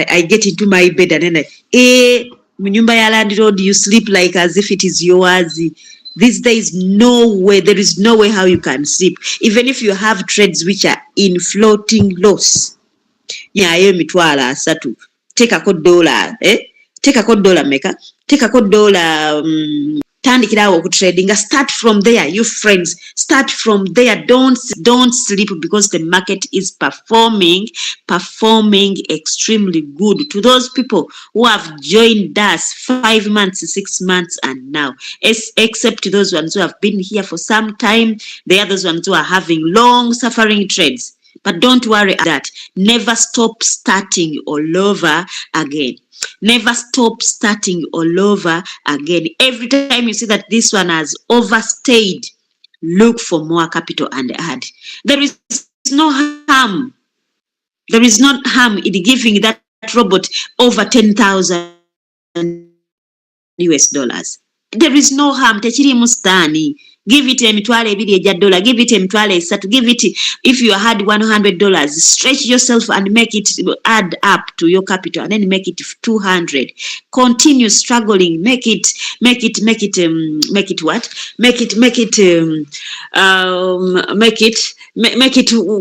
I get into my bed and then Munyumba ya landlord, you sleep like as if it is yours. These days, no way. There is no way how you can sleep. Even if you have trades which are in floating loss. Yeah, mitwala asatu. Take a code dollar, Take a code dollar maker. Take a code dollar. Tandikirawo trading. Start from there, you friends. Start from there. Don't sleep because the market is performing extremely good. To those people who have joined us 5 months, 6 months, and now, except those ones who have been here for some time, they are those ones who are having long suffering trades. But don't worry that. Never stop starting all over again. Never stop starting all over again. Every time you see that this one has overstayed, look for more capital and add. There is no harm. There is not harm in giving that robot over 10,000 US dollars. There is no harm. Techiri mustani. Give it $2 $1, give it $2, give it, if you had $100, stretch yourself and make it add up to your capital and then make it 200. Continue struggling, make it what? Make it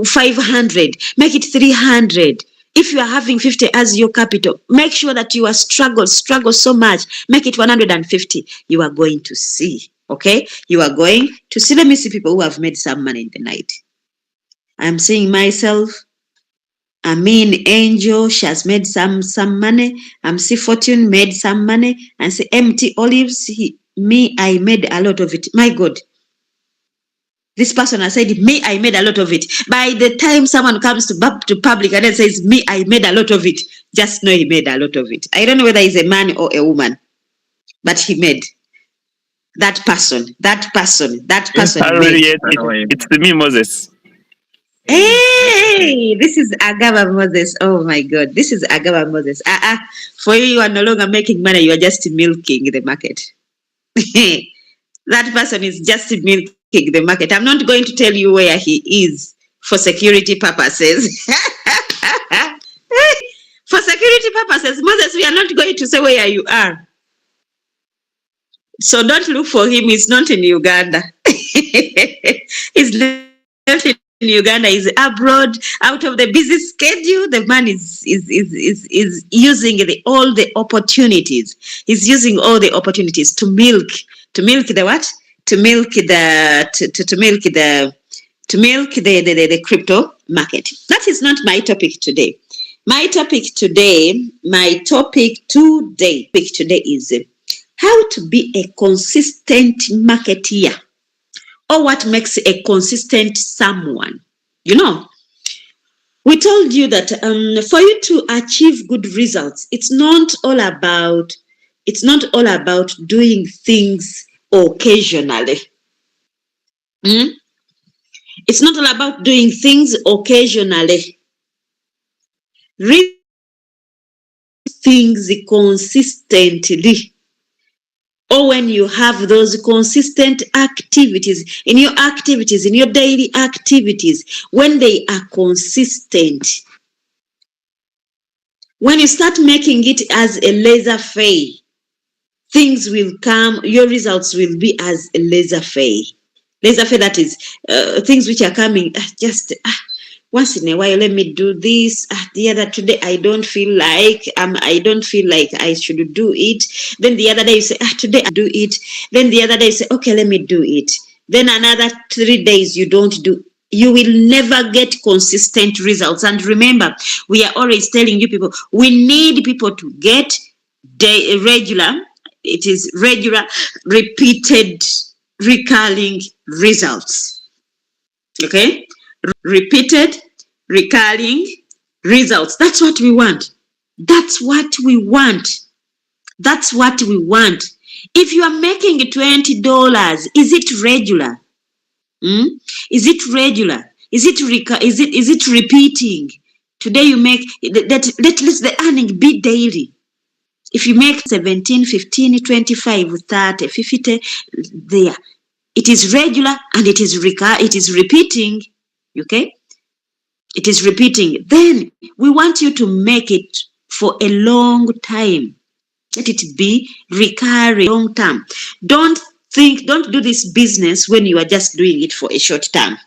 500, make it 300. If you are having 50 as your capital, make sure that you are struggle so much, make it 150. You are going to see. Okay, you are going to see. Let me see people who have made some money in the night. I'm seeing myself. Angel, she has made some money. I'm see Fortune made some money. And see Empty Olives, I made a lot of it. My God. This person has said, I made a lot of it. By the time someone comes to public and then says, I made a lot of it, just know he made a lot of it. I don't know whether he's a man or a woman, but he made. That person. Harriet, it's me, Moses. Hey, this is Agaba Moses. Oh my God, this is Agaba Moses. For you are no longer making money, you are just milking the market. That person is just milking the market. I'm not going to tell you where he is for security purposes. For security purposes, Moses, we are not going to say where you are. So don't look for him. He's not in Uganda. He's not in Uganda. He's abroad, out of the busy schedule. The man is using all the opportunities. He's using all the opportunities to milk the what? To milk the crypto market. That is not my topic today. My topic today is how to be a consistent marketeer, or what makes a consistent someone. You know, we told you that for you to achieve good results, it's not all about doing things occasionally. It's not all about doing things occasionally. Read things consistently. Or when you have those consistent activities, in your daily activities, when they are consistent, when you start making it as a laissez-faire, things will come, your results will be as a laissez-faire. Laissez-faire, that is things which are coming just once in a while. Let me do this. The other today I don't feel like I should do it. Then the other day you say, today I do it. Then the other day you say, okay, let me do it. Then another 3 days you don't do. You will never get consistent results. And remember, we are always telling you people, we need people to get regular, repeated, recurring results. Okay? Repeated, recurring results. That's what we want. That's what we want. If you are making $20, is it regular? Is it regular? Is it repeating? Today you make that. Let the earning be daily. If you make 17, 15, 25, 30, 50, there, it is regular and it is repeating. Okay, it is repeating. Then we want you to make it for a long time. Let it be recurring, long term. Don't do this business when you are just doing it for a short term.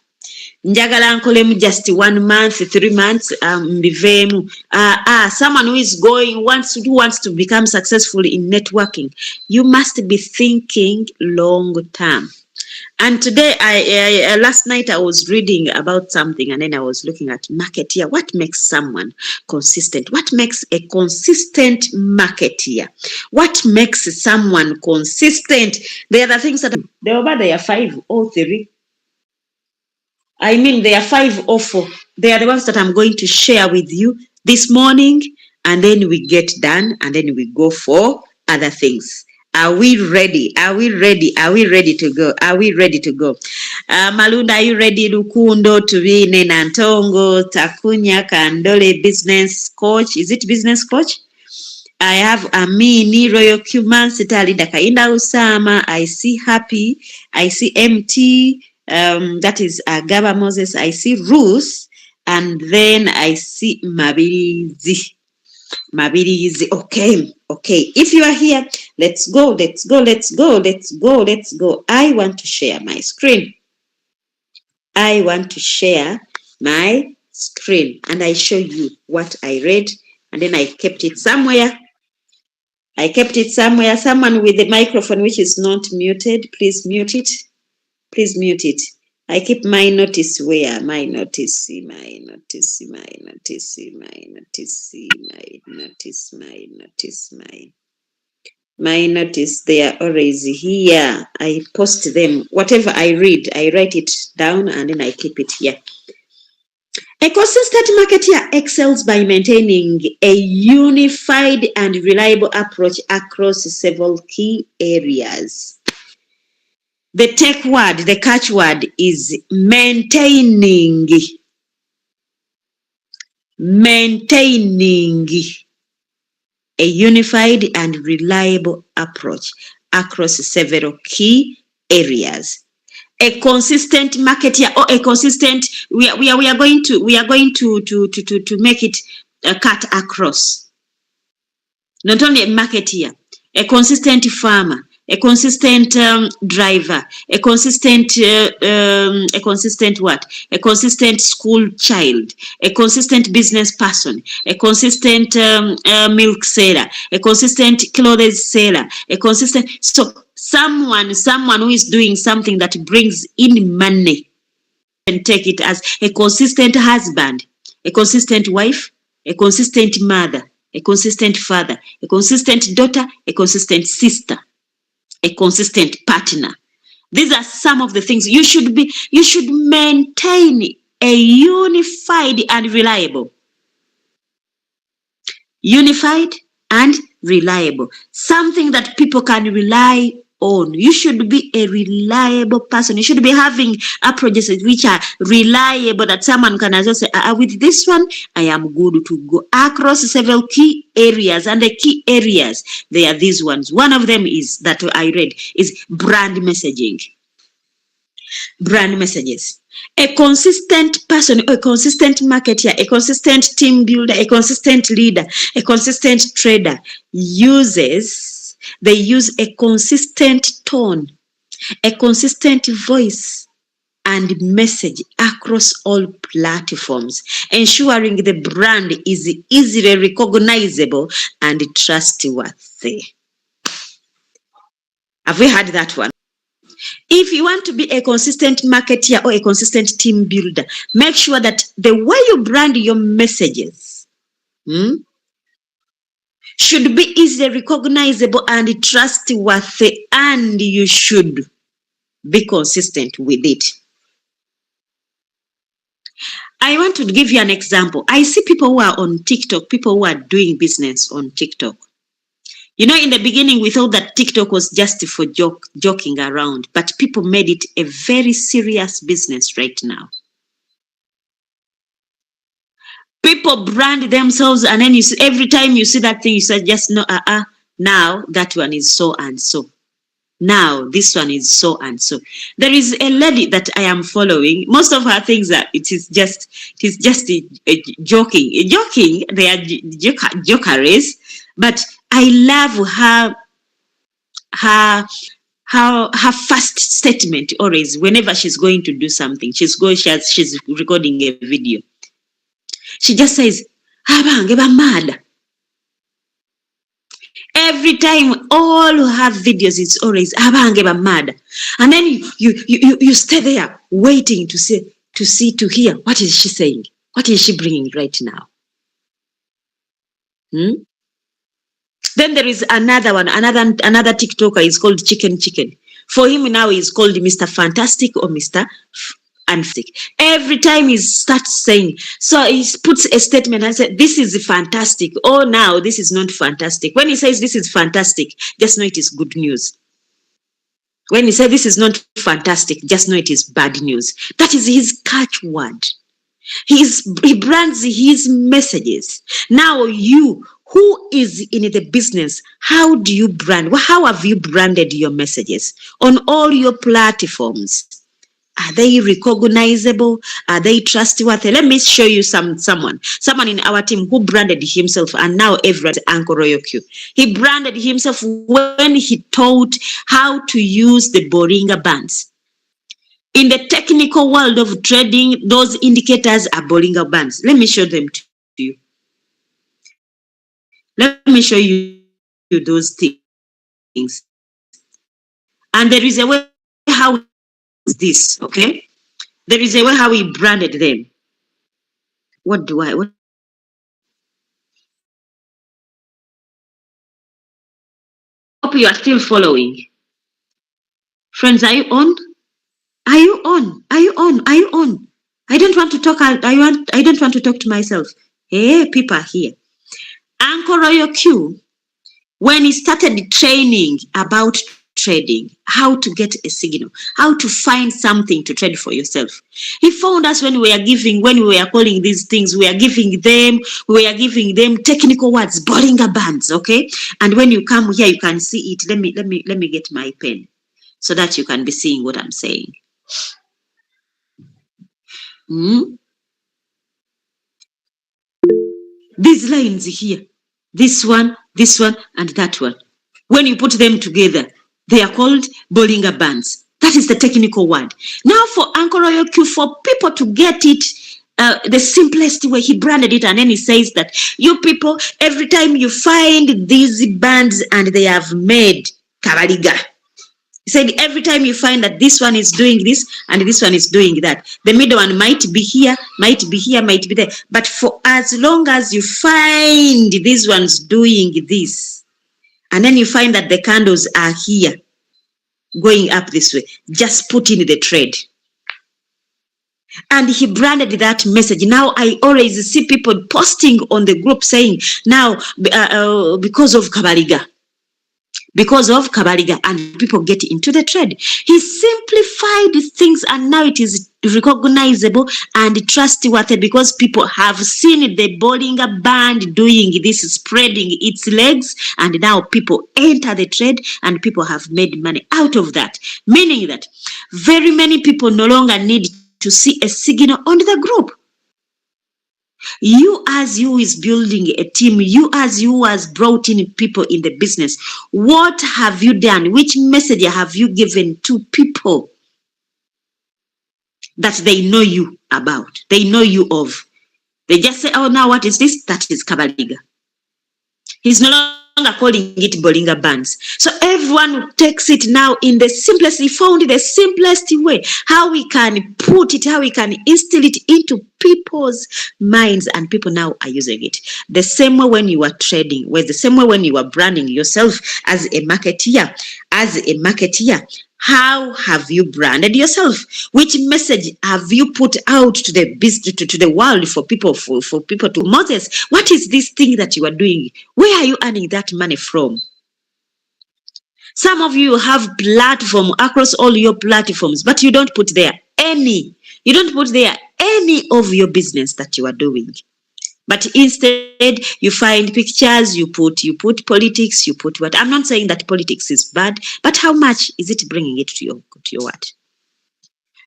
Njagala nkolemu just 1 month, 3 months, mbiveemu. Someone who wants to become successful in networking, you must be thinking long term. And today, last night I was reading about something, and then I was looking at marketeer. What makes someone consistent? What makes a consistent marketeer? What makes someone consistent? There are the things that there are 5 or 3. I mean, there are 5 or 4. They are the ones that I'm going to share with you this morning, and then we get done, and then we go for other things. Are we ready? Are we ready? Are we ready to go? Are we ready to go? Malunda, are you ready? Lukundo, Tubine, Nantongo, Takunya, Kandole, business coach. Is it business coach? I have Amini, Royal Cuman, Sitali, Dakainda Usama. I see Happy. I see MT. That is Gaba Moses. I see Ruth. And then I see Mabirizi. Okay. If you are here, let's go. I want to share my screen. And I show you what I read, and then I kept it somewhere. Someone with the microphone which is not muted, please mute it. I keep my notice where? My notice. They are always here. I post them. Whatever I read, I write it down and then I keep it here. A consistent marketer excels by maintaining a unified and reliable approach across several key areas. The catchword is maintaining. Maintaining a unified and reliable approach across several key areas. A consistent marketer or a consistent, we are going to make it cut across. Not only a marketer, a consistent farmer, a consistent driver, a consistent school child, a consistent business person, a consistent milk seller, a consistent clothes seller, so someone who is doing something that brings in money, and take it as a consistent husband, a consistent wife, a consistent mother, a consistent father, a consistent daughter, a consistent sister, a consistent partner. These are some of the things you should maintain a unified and reliable. Unified and reliable. Something that people can rely on. You should be a reliable person. You should be having approaches which are reliable, that someone can also say, with this one, I am good to go across several key areas. And the key areas, they are these ones. One of them is that I read is brand messaging. Brand messages. A consistent person, a consistent marketer, a consistent team builder, a consistent leader, a consistent trader they use a consistent tone, a consistent voice and message across all platforms, ensuring the brand is easily recognizable and trustworthy. Have we heard that one? If you want to be a consistent marketer or a consistent team builder, make sure that the way you brand your messages should be easily recognizable and trustworthy, and you should be consistent with it. I want to give you an example. I see people who are on TikTok, people who are doing business on TikTok. You know, in the beginning, we thought that TikTok was just for joking around, but people made it a very serious business right now. People brand themselves, and then every time you see that thing, you say, just no, now that one is so and so. Now this one is so and so. There is a lady that I am following. Most of her things are it is just a joking. Joking, they are jokeries, but I love her first statement always. Whenever she's going to do something, she's recording a video. She just says, "Abange bamada." Every time, all who have videos, it's always abange bamada, and then you stay there waiting to hear what is she saying, what is she bringing right now. Then there is another one, another TikToker is called Chicken. For him now he's called Mr. Fantastic or Mr. Fantastic. Every time he starts saying, so he puts a statement and says, this is fantastic. Oh, now this is not fantastic. When he says this is fantastic, just know it is good news. When he says this is not fantastic, just know it is bad news. That is his catchword. He brands his messages. Now you, who is in the business, how do you brand? How have you branded your messages on all your platforms? Are they recognizable? Are they trustworthy? Let me show you someone in our team who branded himself, and now everyone's Uncle Royal Q. He branded himself when he taught how to use the Boringa bands. In the technical world of trading, those indicators are Boringa bands. Let me show them to you. Let me show you those things. And there is a way how this, okay? There is a way how we branded them. What hope you are still following. Friends, are you on? Are you on? Are you on? Are you on? I don't want to talk. I don't want to talk to myself. Hey, people are here. Uncle Royal Q, when he started training about trading, how to get a signal, how to find something to trade for yourself. He found us when we were calling these things, we were giving them technical words, Boringa bands, okay? And when you come here, you can see it. Let me get my pen so that you can be seeing what I'm saying. These lines here, this one, and that one. When you put them together, they are called Boringa bands. That is the technical word. Now for Uncle Royal Q, for people to get it the simplest way, he branded it, and then he says that you people, every time you find these bands and they have made Kabaliga. He said every time you find that this one is doing this and this one is doing that, the middle one might be here, might be there. But for as long as you find these ones doing this, and then you find that the candles are here, going up this way, just put in the trade. And he branded that message. Now I always see people posting on the group saying, now because of Kabaliga, and people get into the trade. He simplified things, and now it is recognizable and trustworthy because people have seen the Boringa band doing this, spreading its legs, and now people enter the trade and people have made money out of that. Meaning that very many people no longer need to see a signal on the group. You as you is building a team, you as you has brought in people in the business, what have you done? Which message have you given to people that they know you about, they know you of? They just say, oh, now what is this? That is Kabaliga. He's no longer calling it Boringa bands. So everyone takes it now in the simplest, he found the simplest way, how we can put it, how we can instill it into people's minds, and people now are using it. The same way when you are trading, the same way when you are branding yourself as a marketeer, how have you branded yourself? Which message have you put out to the business, to the world, for people to Moses? What is this thing that you are doing? Where are you earning that money from? Some of you have platform across all your platforms, but you don't put there any. You don't put there any of your business that you are doing. But instead, you find pictures, you put politics, you put what. I'm not saying that politics is bad, but how much is it bringing it to your what?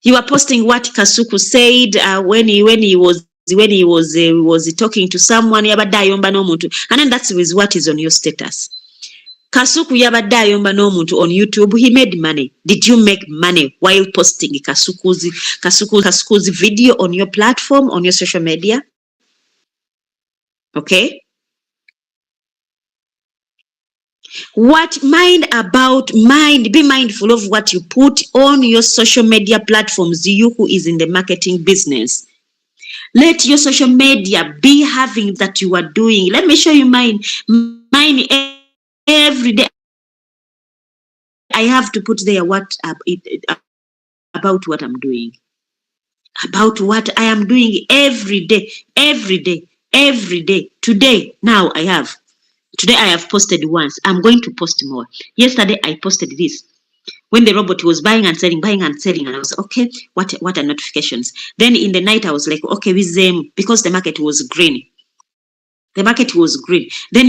You are posting what Kasuku said when he was talking to someone, and then that's what is on your status. Kasuku yabadde ayomba n'omuntu on YouTube. He made money. Did you make money while posting Kasuku's video on your platform, on your social media? Okay. Be mindful of what you put on your social media platforms. You who is in the marketing business, let your social media be having that you are doing. Let me show you mine. Mine every day. I have to put there about what I'm doing. About what I am doing every day. Today I have posted once. I'm going to post more. Yesterday I posted this. When the robot was buying and selling, and I was okay, what are notifications? Then in the night I was like, okay, with them, because the market was green. Then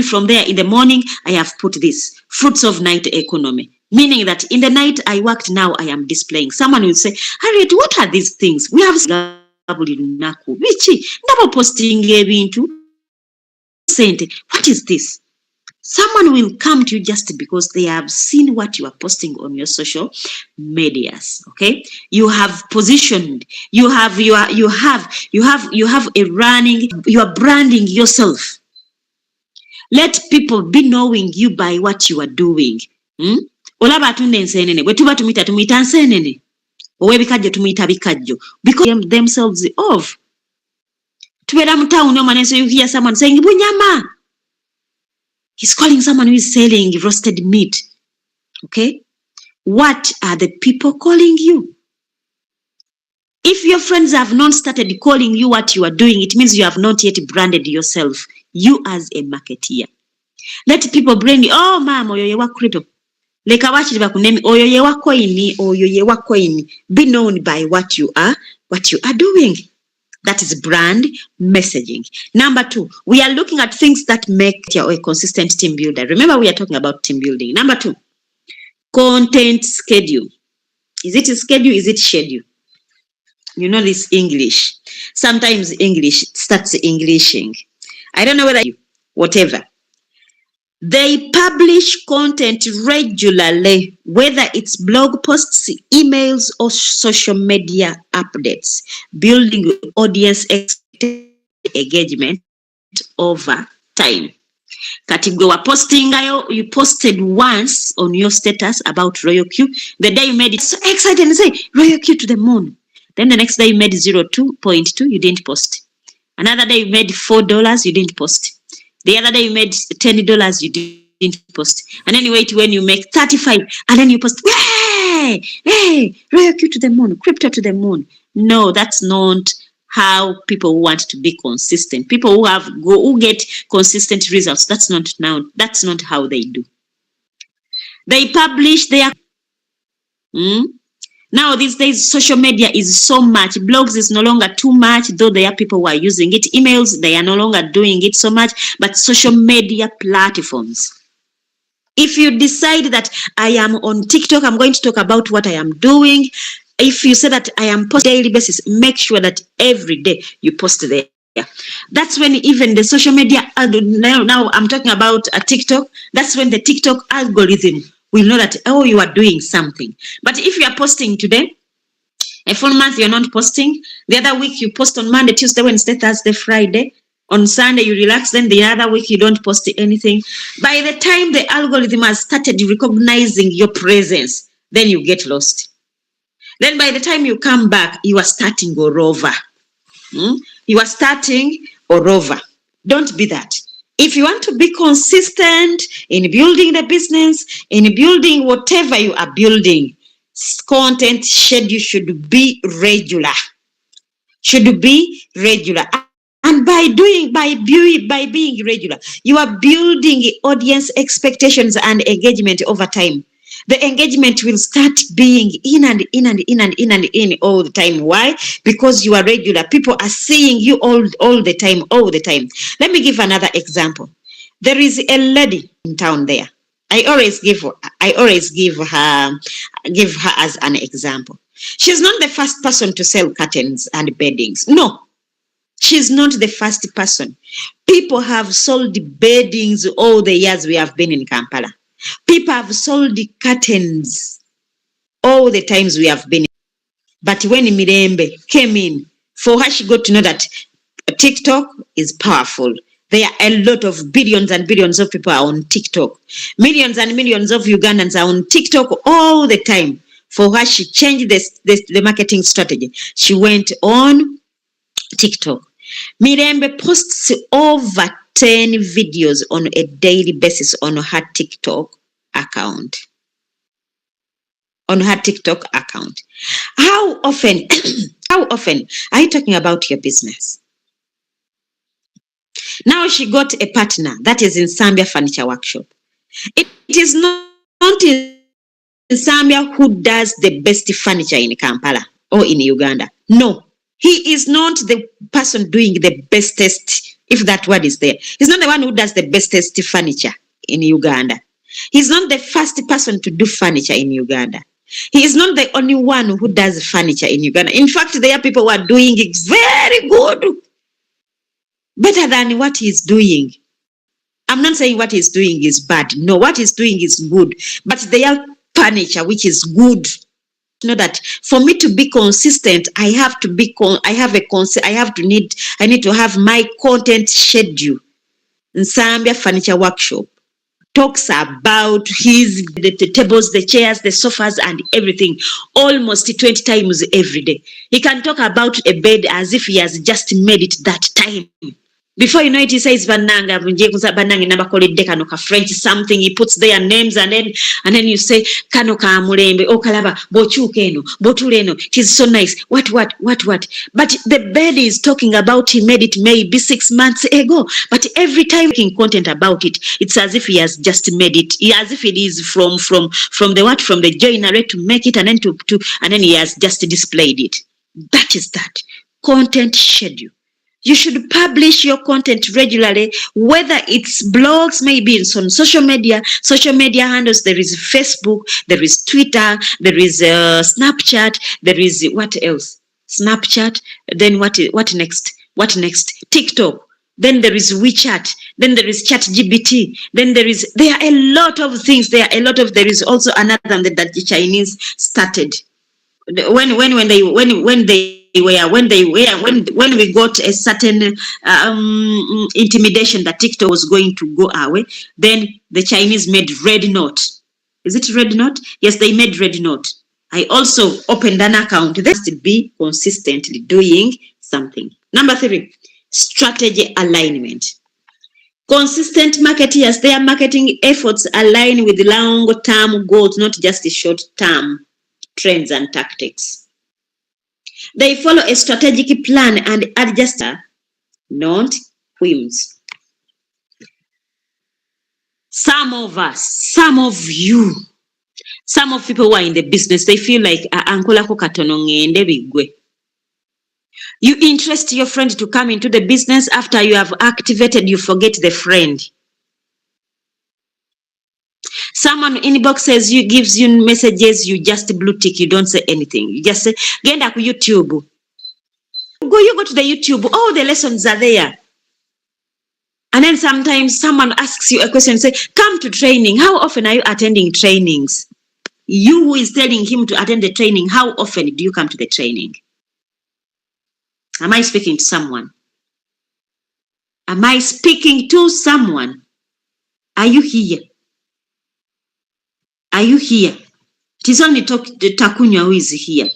from there in the morning, I have put this, fruits of night economy. Meaning that in the night I worked, now I am displaying. Someone will say, Harriet, what are these things? We have posting what is this? Someone will come to you just because they have seen what you are posting on your social medias. Okay, you have positioned, you are branding yourself. Let people be knowing you by what you are doing. Olaba atunda ensenene bwe tuba tumuyita nsenene ow'ebikajjo tumuyita bikajjo because themselves of tubeera mu town omwana so you hear someone saying bunyama. He's calling someone who is selling roasted meat. Okay, what are the people calling you? If your friends have not started calling you what you are doing, it means you have not yet branded yourself, you as a marketeer. Let people brand you. Oh ma'am, oyo ye wa crypto. Leka wakiri bakunemi oyo ye wa coin. Be known by what you are doing. That is brand messaging. Number 2, we are looking at things that make you a consistent team builder. Remember, we are talking about team building. Number 2, content schedule. Is it a schedule? Is it schedule? You know this English. Sometimes English starts Englishing. I don't know whether you, whatever. They publish content regularly, whether it's blog posts, emails, or social media updates, building audience engagement over time. Kati wa posting, you posted once on your status about Royal Q. The day you made it so excited and say Royal Q to the moon. Then the next day you made 0.2, you didn't post. Another day you made $4, you didn't post. The other day you made $10, you didn't post. And then you wait when you make 35 and then you post, hey, Royal Q to the moon, crypto to the moon. No, that's not how people want to be consistent. People who get consistent results, that's not how they do. They publish their Now these days, social media is so much. Blogs is no longer too much, though there are people who are using it. Emails, they are no longer doing it so much, but social media platforms. If you decide that I am on TikTok, I'm going to talk about what I am doing. If you say that I am posting daily basis, make sure that every day you post there. That's when even the social media, now I'm talking about a TikTok, that's when the TikTok algorithm will know that, oh, you are doing something. But if you are posting today, a full month you're not posting, the other week you post on Monday, Tuesday, Wednesday, Thursday, Friday, on Sunday you relax, then the other week you don't post anything. By the time the algorithm has started recognizing your presence, then you get lost. Then by the time you come back, you are starting all over. You are starting all over. Don't be that. If you want to be consistent in building the business, in building whatever you are building, content schedule should be regular. And by being regular, you are building audience expectations and engagement over time. The engagement will start being in and in and in and in and in all the time. Why? Because you are regular. People are seeing you all the time, all the time. Let me give another example. There is a lady in town there. I always give her as an example. She's not the first person to sell curtains and beddings. No, she's not the first person. People have sold beddings all the years we have been in Kampala. People have sold the curtains all the times we have been. But when Mirembe came in, for her, she got to know that TikTok is powerful. There are a lot of billions and billions of people are on TikTok. Millions and millions of Ugandans are on TikTok all the time. For her, she changed the marketing strategy. She went on TikTok. Mirembe posts over 10 videos on a daily basis on her TikTok account. How often are you talking about your business? Now she got a partner that is in Zambia Furniture Workshop. It is not in Zambia who does the best furniture in Kampala or in Uganda. No, he is not the person doing the bestest, if that word is there. He's not the one who does the bestest furniture in Uganda. He's not the first person to do furniture in Uganda. He is not the only one who does furniture in Uganda. In fact, there are people who are doing it very good. Better than what he's doing. I'm not saying what he's doing is bad. No, what he's doing is good. But they are furniture which is good. You know that for me to be consistent, I need to have my content schedule. In Zambia Furniture Workshop talks about the tables, the chairs, the sofas, and everything almost 20 times every day. He can talk about a bed as if he has just made it that time. Before you know it, he says bananga nabakoledde kano ka French something. He puts their names and then you say kano ka mulembe okalaba bochuka eno botule eno. It is so nice. What? But the bed is talking about he made it maybe 6 months ago. But every time making content about it, it's as if he has just made it. As if it is from the joinery to make it and then he has just displayed it. That is that content schedule. You should publish your content regularly, whether it's blogs, maybe it's on social media handles. There is Facebook, there is Twitter, there is Snapchat, there is what else? Snapchat, then what next? TikTok, then there is WeChat, then there is ChatGPT, then there are a lot of things. There is also another one that the Chinese started. When we got a certain intimidation that TikTok was going to go away, then the Chinese made Red Note. Is it Red Note? Yes, they made Red Note. I also opened an account. They must be consistently doing something. Number 3, strategy alignment. Consistent marketers, their marketing efforts align with long-term goals, not just short-term trends and tactics. They follow a strategic plan and adjust, not whims. Some of us, some of you, some of people who are in the business, they feel like you interest your friend to come into the business. After you have activated, you forget the friend. Someone inboxes you, gives you messages, you just blue tick, you don't say anything. You just say, Genda ku YouTube. You go to the YouTube, all the lessons are there. And then sometimes someone asks you a question and say, come to training. How often are you attending trainings? You who is telling him to attend the training, how often do you come to the training? Am I speaking to someone? Am I speaking to someone? Are you here? Are you here? It is only Takunya who is here.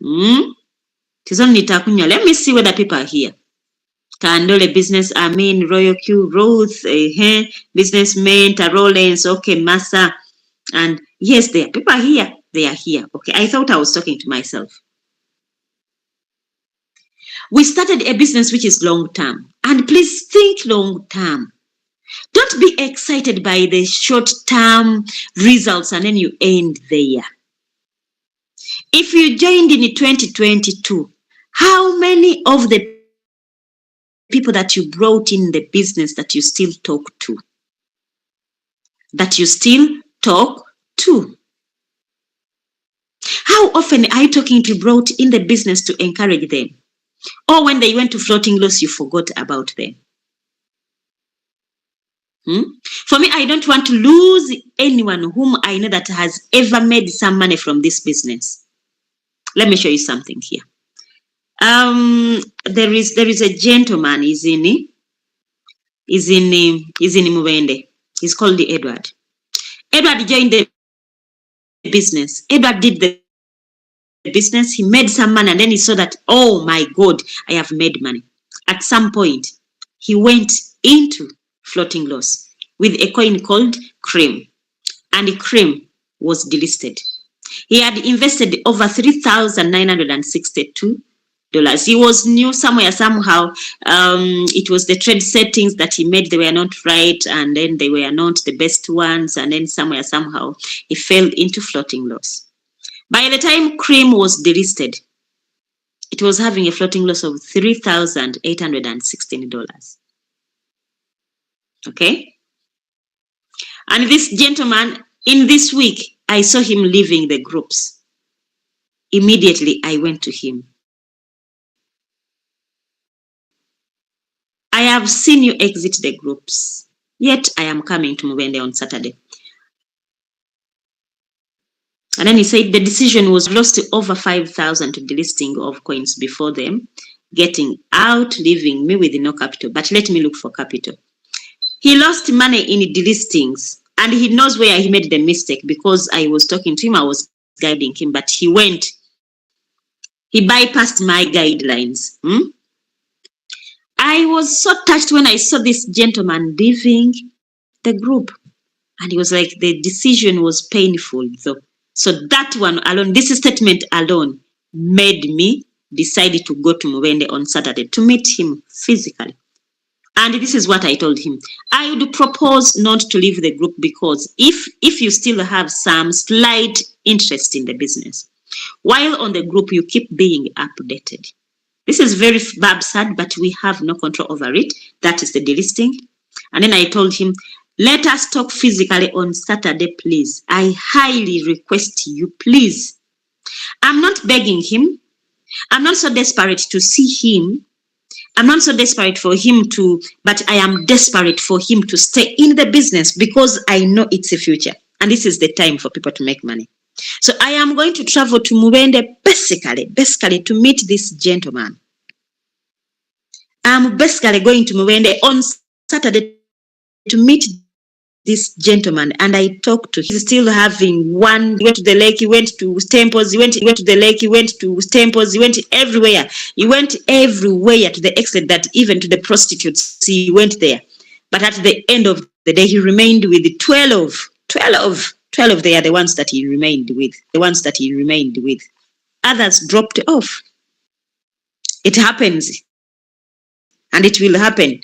It is only Takunya. Let me see whether people are here. Kandole business, Royal Q, Ruth, businessman, Tarolens, okay, Massa. And yes, there are people are here. They are here. Okay, I thought I was talking to myself. We started a business which is long term. And please think long term. Don't be excited by the short-term results and then you end there. If you joined in 2022, how many of the people that you brought in the business that you still talk to? How often are you talking to brought in the business to encourage them? Or when they went to floating loss, you forgot about them? For me, I don't want to lose anyone whom I know that has ever made some money from this business. Let me show you something here. There is a gentleman. He's in Mubende. He's called Edward. Edward joined the business. Edward did the business. He made some money, and then he saw that, oh my God, I have made money. At some point, he went into floating loss with a coin called Cream, and the Cream was delisted. He had invested over $3,962. He was new somewhere, somehow. It was the trade settings that he made, they were not right, and then they were not the best ones, and then somewhere, somehow, he fell into floating loss. By the time Cream was delisted, it was having a floating loss of $3,816. Okay? And this gentleman, in this week, I saw him leaving the groups. Immediately, I went to him. I have seen you exit the groups, yet I am coming to Mubende on Saturday. And then he said the decision was lost over 5,000 to delisting of coins before them, getting out, leaving me with no capital. But let me look for capital. He lost money in delistings, and he knows where he made the mistake because I was talking to him, I was guiding him, but he bypassed my guidelines. I was so touched when I saw this gentleman leaving the group, and he was like, the decision was painful though. So that one alone, this statement alone made me decide to go to Mubende on Saturday to meet him physically. And this is what I told him. I would propose not to leave the group because if you still have some slight interest in the business, while on the group, you keep being updated. This is very sad, but we have no control over it. That is the delisting. And then I told him, let us talk physically on Saturday, please. I highly request you, please. I'm not begging him. I'm not so desperate to see him. I'm not so desperate for him to, but I am desperate for him to stay in the business because I know it's a future. And this is the time for people to make money. So I am going to travel to Mubende basically to meet this gentleman. I'm basically going to Mubende on Saturday to meet this gentleman, and I talked to him. He's still having one. He went to the lake, he went to temples, he went to the lake, he went to temples, he went everywhere. He went everywhere to the extent that even to the prostitutes, he went there. But at the end of the day, he remained with 12. 12, they are the ones that he remained with. Others dropped off. It happens. And it will happen.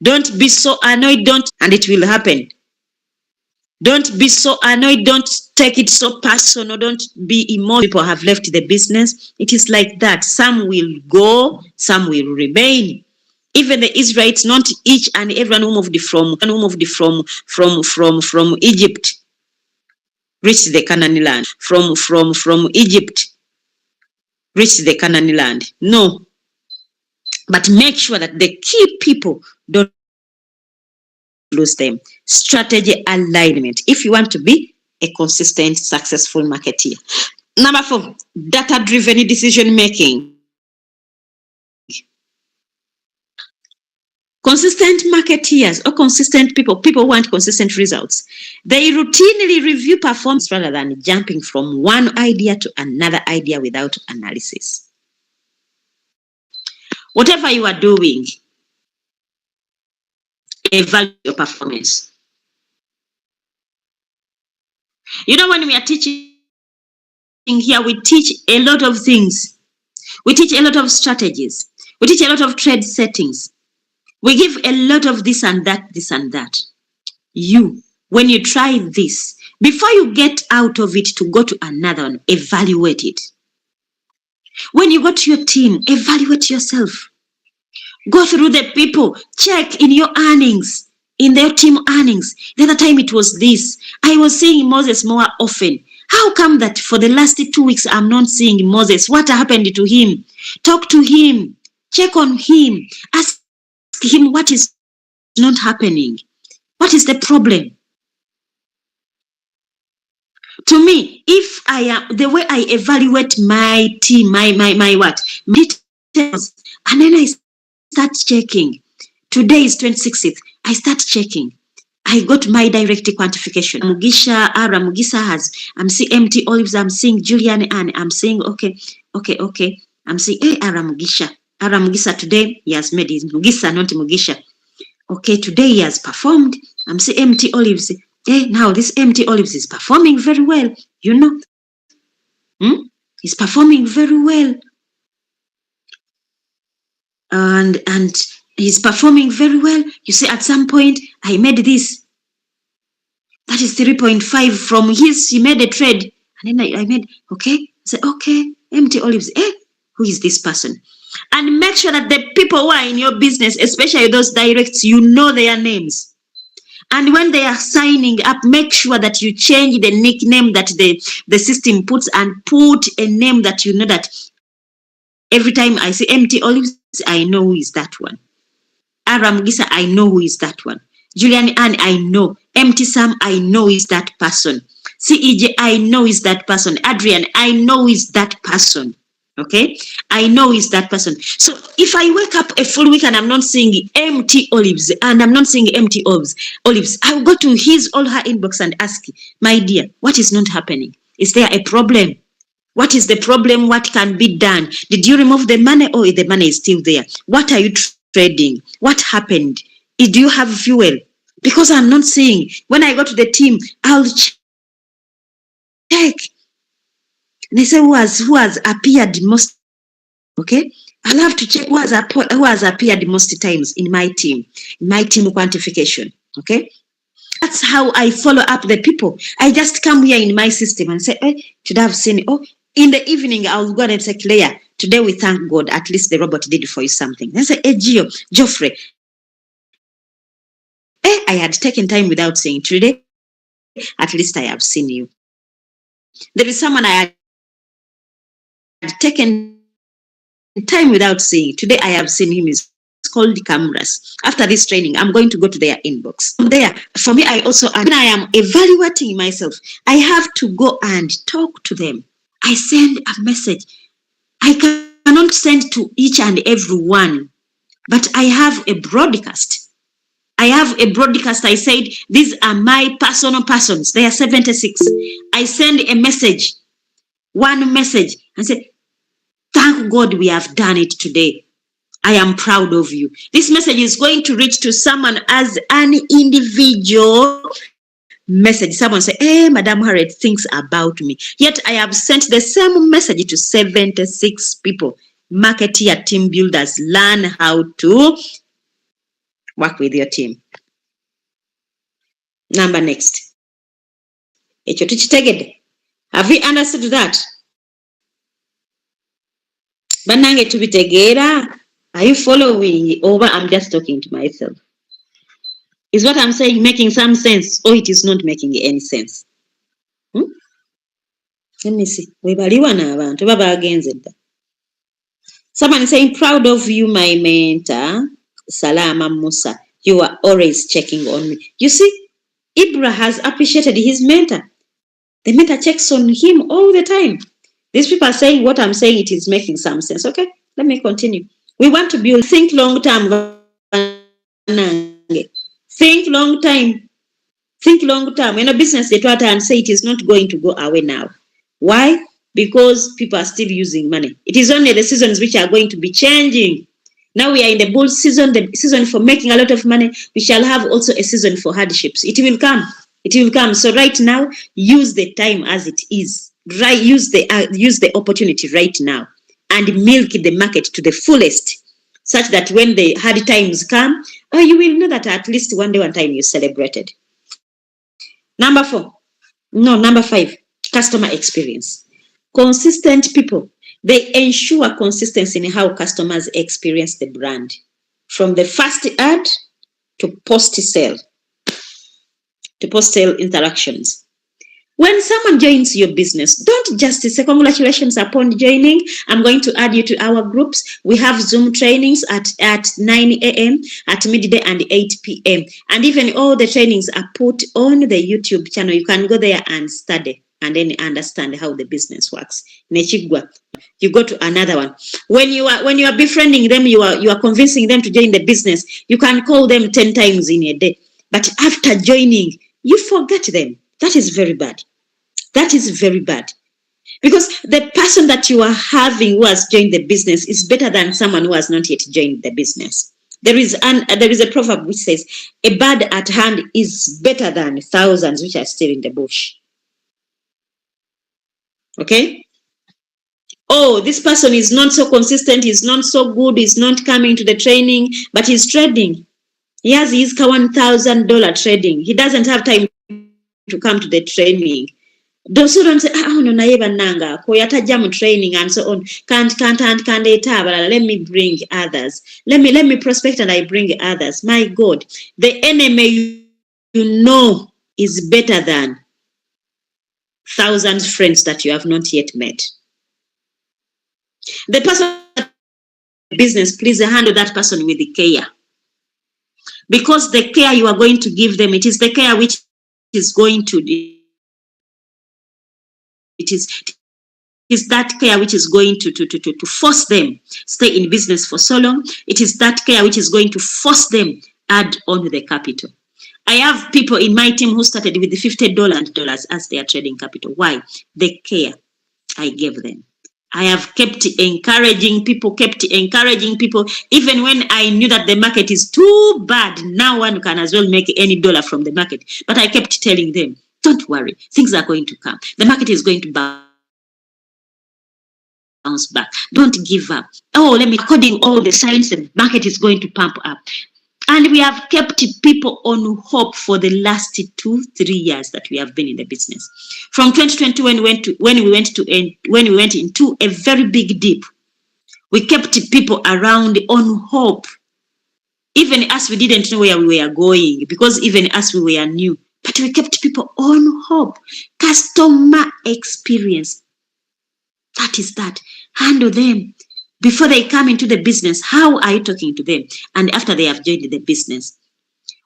Don't be so annoyed, and it will happen. Don't be so annoyed, don't take it so personal, don't be emotional. People have left the business. It is like that. Some will go, some will remain. Even the Israelites, not each and everyone who moved from Egypt reached the Canaan land. From Egypt reached the Canaan land. No. But make sure that the key people don't lose them. Strategy alignment. If you want to be a consistent, successful marketeer. Number 4, data-driven decision making. Consistent marketeers or consistent people want consistent results. They routinely review performance rather than jumping from one idea to another idea without analysis. Whatever you are doing, evaluate your performance. You know, when we are teaching here, we teach a lot of things. We teach a lot of strategies. We teach a lot of trade settings. We give a lot of this and that, this and that. You, when you try this, before you get out of it to go to another one, evaluate it. When you go to your team, evaluate yourself. Go through the people, check in your earnings, in their team earnings. The other time it was this. I was seeing Moses more often. How come that for the last 2 weeks I'm not seeing Moses? What happened to him? Talk to him. Check on him. Ask him what is not happening. What is the problem? To me, if I am the way I evaluate my team, my what? My details, and then I start checking. Today is 26th. I start checking. I got my direct quantification. Mugisha, Ara Mugisa has, I'm seeing empty olives, I'm seeing Julian and I'm saying, okay. I'm saying, hey, Ara Mugisa today, he has made his Mugisa, not Mugisha. Okay, today he has performed. I'm seeing empty olives. Hey, now this empty olives is performing very well, you know. He's performing very well. And he's performing very well. You see, at some point, I made this. That is 3.5 from his, he made a trade. And then I made, okay. I said, okay, empty olives. Who is this person? And make sure that the people who are in your business, especially those directs, you know their names. And when they are signing up, make sure that you change the nickname that the system puts and put a name that you know that every time I say empty olives, I know who is that one. Aramgisa, I know who is that one. Julian Ann, I know. Empty Sam, I know is that person. CEJ, I know is that person. Adrian, I know is that person. Okay, I know is that person. So if I wake up a full week and I'm not seeing empty olives and I'm not seeing empty olives, I'll go to his or her inbox and ask, my dear, what is not happening? Is there a problem? What is the problem? What can be done? Did you remove the money or the money is still there? What are you trading? What happened? Do you have fuel? Because I'm not seeing. When I go to the team, I'll check. They say who has appeared most. Okay, I'll have to check who has appeared most times in my team quantification. Okay, that's how I follow up the people. I just come here in my system and say, should I have seen it? Oh, in the evening I'll go and say, Claire, today we thank God, at least the robot did for you something. I say, Geoffrey, I had taken time without saying, today at least I have seen you. There is someone I had taken time without seeing. Today I have seen him. It's called the cameras. After this training, I'm going to go to their inbox. There, for me, I also, when I am evaluating myself, I have to go and talk to them. I send a message. I cannot send to each and every one, but I have a broadcast. I said, these are my personal persons. They are 76. I send a message, one message, and say, thank God we have done it today. I am proud of you. This message is going to reach to someone as an individual message. Someone say, hey, Madam Harriet thinks about me. Yet I have sent the same message to 76 people. Marketeer, team builders, learn how to work with your team. Number next. Have we understood that? Banange to be tegera. Are you following over? I'm just talking to myself. Is what I'm saying making some sense or it is not making any sense? Let me see. Someone is saying, proud of you, my mentor, Salama Musa. You are always checking on me. You see, Ibra has appreciated his mentor. The mentor checks on him all the time. These people are saying what I'm saying, it is making some sense. Okay, let me continue. We want to build, think long term. Think long time. Think long term. In a business, they try and say it is not going to go away now. Why? Because people are still using money. It is only the seasons which are going to be changing. Now we are in the bull season, the season for making a lot of money. We shall have also a season for hardships. It will come. It will come. So right now, use the time as it is. Right, use the opportunity right now and milk the market to the fullest such that when the hard times come, you will know that at least one time you celebrated. Number 5, customer experience. Consistent people, they ensure consistency in how customers experience the brand, from the first ad to post-sale interactions. When someone joins your business, don't just say congratulations upon joining. I'm going to add you to our groups. We have Zoom trainings at 9 a.m., at midday and 8 p.m. And even all the trainings are put on the YouTube channel. You can go there and study and then understand how the business works. Nechigwa. You go to another one. When you are befriending them, you are convincing them to join the business. You can call them 10 times in a day. But after joining, you forget them. That is very bad. That is very bad. Because the person that you are having who has joined the business is better than someone who has not yet joined the business. There is a proverb which says, a bird at hand is better than thousands which are still in the bush. Okay? Oh, this person is not so consistent, he's not so good, he's not coming to the training, but he's trading. He has his $1,000 trading. He doesn't have time to come to the training. Don't say, no, naiba nanga, koyata training and so on. Can't, let me bring others. Let me prospect and I bring others. My God, the enemy you know is better than thousands of friends that you have not yet met. The person business, please handle that person with the care. Because the care you are going to give them, it is the care which is going to, it is that care which is going to force them stay in business for so long. It is that care which is going to force them add on the capital. I have people in my team who started with the $50 as their trading capital. Why? The care I gave them. I have kept encouraging people, even when I knew that the market is too bad. Now one can as well make any dollar from the market. But I kept telling them, don't worry, things are going to come. The market is going to bounce back. Don't give up. According all the signs, the market is going to pump up. And we have kept people on hope for the last 2-3 years that we have been in the business. From 2020, when we went into a very big dip, we kept people around on hope. Even as we didn't know where we were going, because even as we were new, but we kept people on hope. Customer experience. That is that. Handle them. Before they come into the business, how are you talking to them? And after they have joined the business,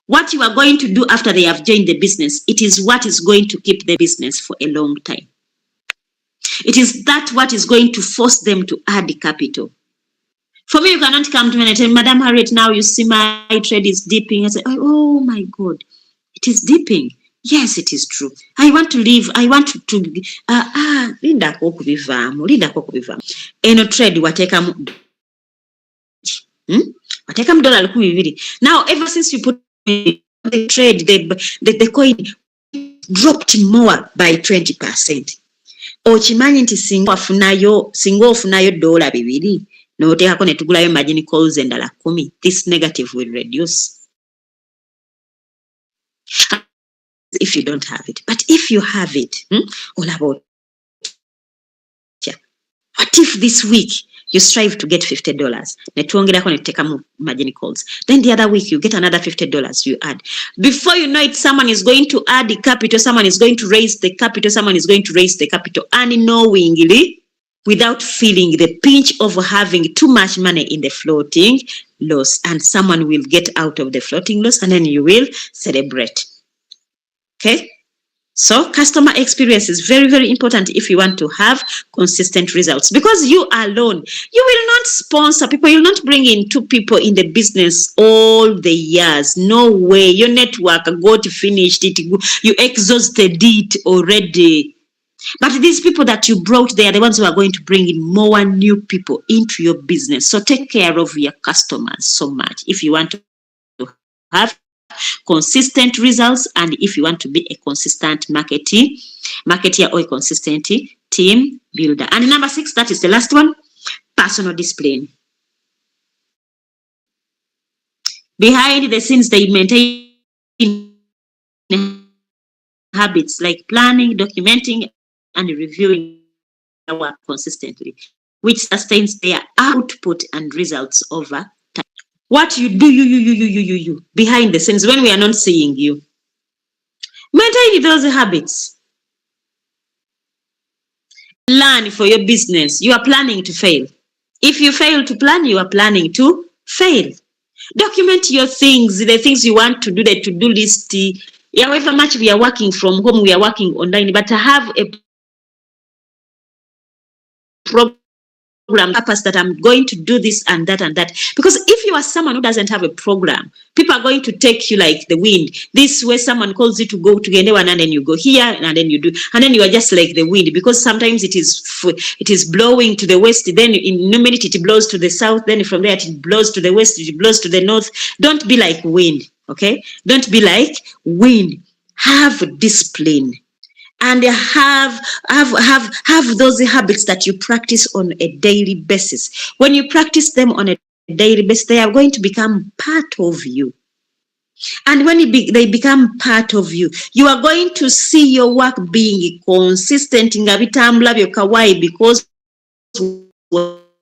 what you are going to do after they have joined the business, it is what is going to keep the business for a long time. It is that what is going to force them to add capital. For me, you cannot come to me and tell, Madam Harriet, now you see my trade is dipping. I say, oh my God, it is dipping. Yes, it is true. I want to leave. I want to Linda kokubivamu. Eno trade wateka $1,200. Now, ever since you put the trade, the coin dropped more by 20%. Ochimanyi nti singa ofunayo $2 n'oteekako ne tugulayo margin calls endala 10, this negative will reduce. If you don't have it, but if you have it, all about. What if this week you strive to get $50? Netuongerako neteka margin calls. Then the other week you get another $50 you add. Before you know it, someone is going to add the capital, someone is going to raise the capital, unknowingly, without feeling the pinch of having too much money in the floating loss, and someone will get out of the floating loss, and then you will celebrate. Okay, so customer experience is very, very important if you want to have consistent results, because you alone, you will not sponsor people, you will not bring in 2 people in the business all the years. No way. Your network got finished, you exhausted it already. But these people that you brought, they are the ones who are going to bring in more new people into your business. So take care of your customers so much if you want to have consistent results, and if you want to be a consistent marketer or a consistent team builder. And number 6, that is the last one, personal discipline. Behind the scenes, they maintain habits like planning, documenting, and reviewing their work consistently, which sustains their output and results over time. What you do, you, behind the scenes when we are not seeing you. Maintain those habits. Learn for your business. You are planning to fail. If you fail to plan, you are planning to fail. Document your things, the things you want to do, the to-do list. However much we are working from home, we are working online, but have a program purpose that I'm going to do this and that and that. Because if you are someone who doesn't have a program, people are going to take you like the wind. This way someone calls you to go to Gendewan and then you go here and then you do, and then you are just like the wind, because sometimes it is blowing to the west, then in a minute it blows to the south, then from there it blows to the west, it blows to the north. Don't be like wind, okay? Don't be like wind. Have discipline. And have those habits that you practice on a daily basis. When you practice them on a daily basis, they are going to become part of you. And when they become part of you, you are going to see your work being consistent in Gabitambla, your kawaii, because